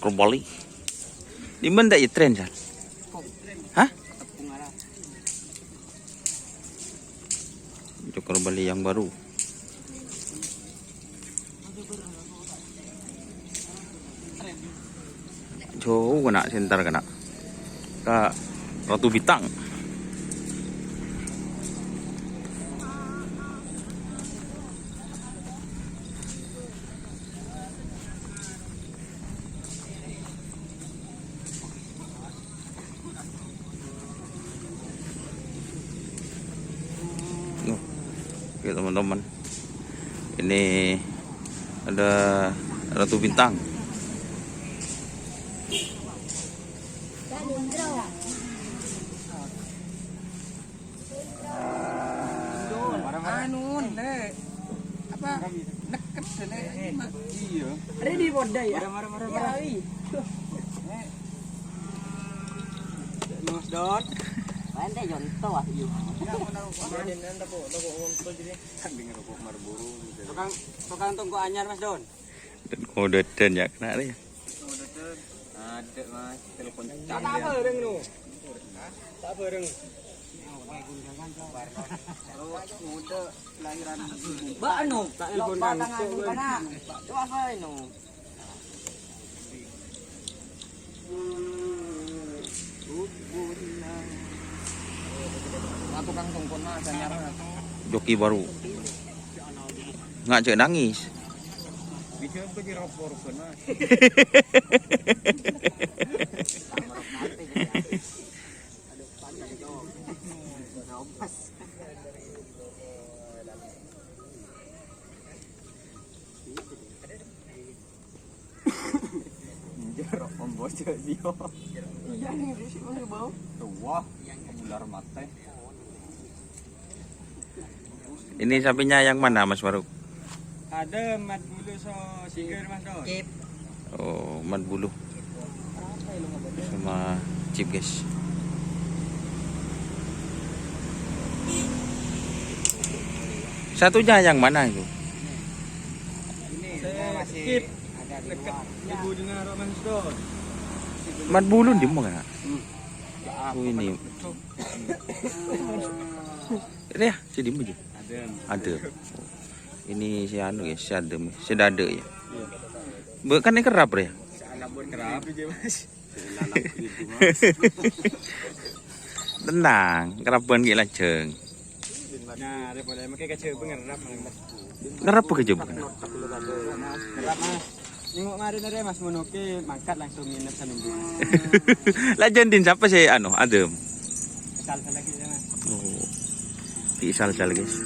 Cokro Bali. Di mana ya tren Sal? Hah? Cokro Bali yang baru. Jauh kena sentar kena. Kak Ratu Bintang. Oke teman-teman, ini ada Ratu Bintang. Ada di bodai ya? Mas Don. Ente jonto ah ieu. Tukang tunggu anyar Mas Don. Dan kode dan ya kena deh. Ada Mas, telepon canggih. Tak bareng nu. Tak bareng. Muda kelahiran. Ba anu, tak telepon langsung. Coba apa anu? Tukang tungkon mah anyar. Joki baru. Ngajak nangis. Bicara bagi rapor kena. Jorok pembocor dia. Iya nih sih masih bau. Wah, ular mate. Ini sapinya yang mana Mas Faruk? Ada mat bulu so singer Mas Don. Chip. Oh, mat bulu. Sama chip guys. Satunya yang mana itu? Ini masih chip. Ada dekat ibu dengan Mas Don. Mat bulu di mana? Oh ini. Ini ya, si Dim aja. Ada. Ini si anu ya, si adem, si dade ya. Bukan ini kerap ya? Anak buat kerap aja Mas. Tenang, kerapan gila jeng. Nah, daripada makai kecil pengerap Mas. Ngerap ke jeng bukan? Kerap Mas. Nengok mari dari Mas Monoke mangkat langsung nginep seminggu. Lah jandin siapa sih anu adem? Kesal lagi ya Mas. Oh. Isal-sal guys.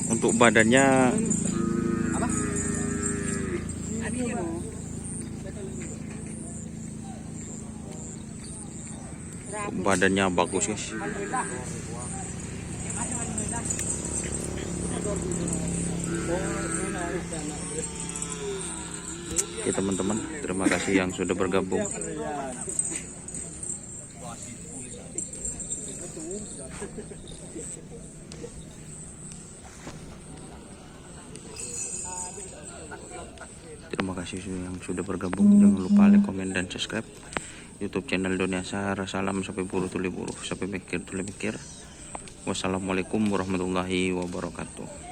Untuk badannya Apa? badannya bagus guys. Oke teman-teman, terima kasih yang sudah bergabung. Terima kasih yang sudah bergabung. Jangan lupa like, komen, dan subscribe YouTube channel Doniasar. Salam sampai buruh tuli buruh, sampai mikir tuli mikir. Wassalamualaikum warahmatullahi wabarakatuh.